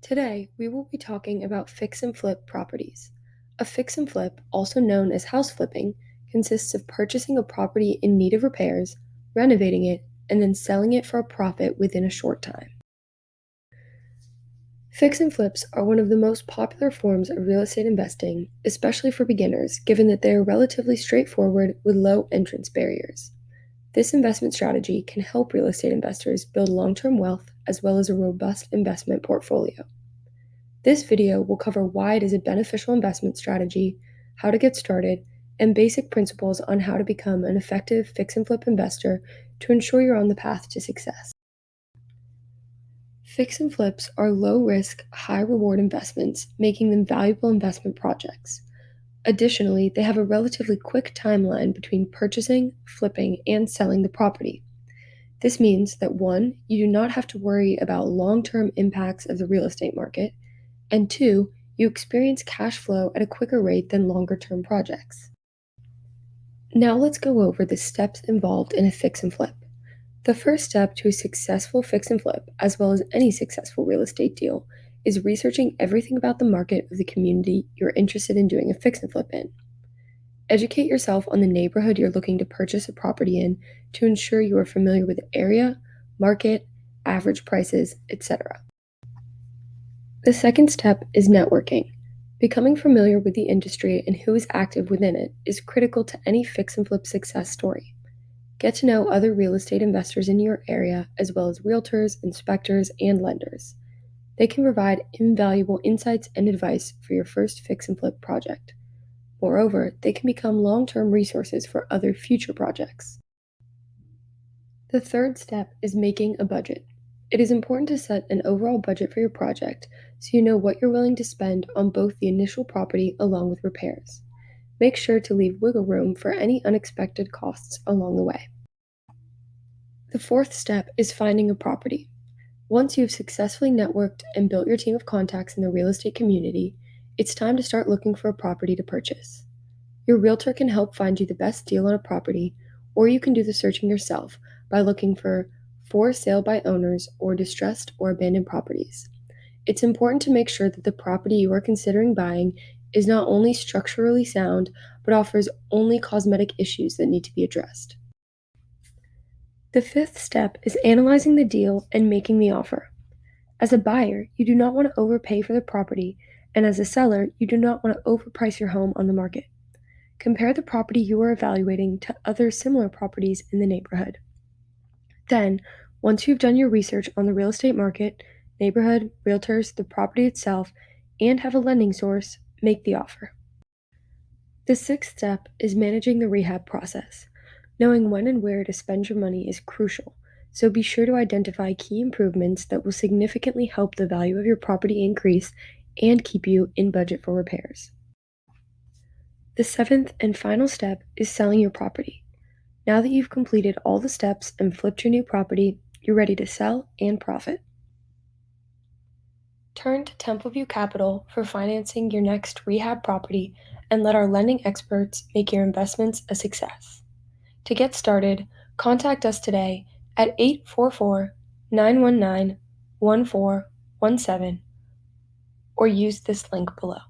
Today, we will be talking about fix and flip properties. A fix and flip, also known as house flipping, consists of purchasing a property in need of repairs, renovating it, and then selling it for a profit within a short time. Fix and flips are one of the most popular forms of real estate investing, especially for beginners, given that they are relatively straightforward with low entrance barriers. This investment strategy can help real estate investors build long-term wealth as well as a robust investment portfolio. This video will cover why it is a beneficial investment strategy, how to get started, and basic principles on how to become an effective fix and flip investor to ensure you're on the path to success. Fix and flips are low-risk, high-reward investments, making them valuable investment projects. Additionally, they have a relatively quick timeline between purchasing, flipping, and selling the property. This means that 1, you do not have to worry about long-term impacts of the real estate market, and 2, you experience cash flow at a quicker rate than longer-term projects. Now let's go over the steps involved in a fix and flip. The first step to a successful fix and flip, as well as any successful real estate deal, is researching everything about the market of the community you're interested in doing a fix and flip in. Educate yourself on the neighborhood you're looking to purchase a property in to ensure you are familiar with the area, market, average prices, etc. The second step is networking. Becoming familiar with the industry and who is active within it is critical to any fix and flip success story. Get to know other real estate investors in your area, as well as realtors, inspectors, and lenders. They can provide invaluable insights and advice for your first fix and flip project. Moreover, they can become long-term resources for other future projects. The third step is making a budget. It is important to set an overall budget for your project so you know what you're willing to spend on both the initial property along with repairs. Make sure to leave wiggle room for any unexpected costs along the way. The fourth step is finding a property. Once you've successfully networked and built your team of contacts in the real estate community, it's time to start looking for a property to purchase. Your realtor can help find you the best deal on a property, or you can do the searching yourself by looking for sale by owners or distressed or abandoned properties. It's important to make sure that the property you are considering buying is not only structurally sound, but offers only cosmetic issues that need to be addressed. The fifth step is analyzing the deal and making the offer. As a buyer, you do not want to overpay for the property, and as a seller, you do not want to overprice your home on the market. Compare the property you are evaluating to other similar properties in the neighborhood. Then, once you've done your research on the real estate market, neighborhood, realtors, the property itself, and have a lending source, make the offer. The sixth step is managing the rehab process. Knowing when and where to spend your money is crucial, so be sure to identify key improvements that will significantly help the value of your property increase and keep you in budget for repairs. The seventh and final step is selling your property. Now that you've completed all the steps and flipped your new property, you're ready to sell and profit. Turn to Templeview Capital for financing your next rehab property and let our lending experts make your investments a success. To get started, contact us today at 844-919-1417 or use this link below.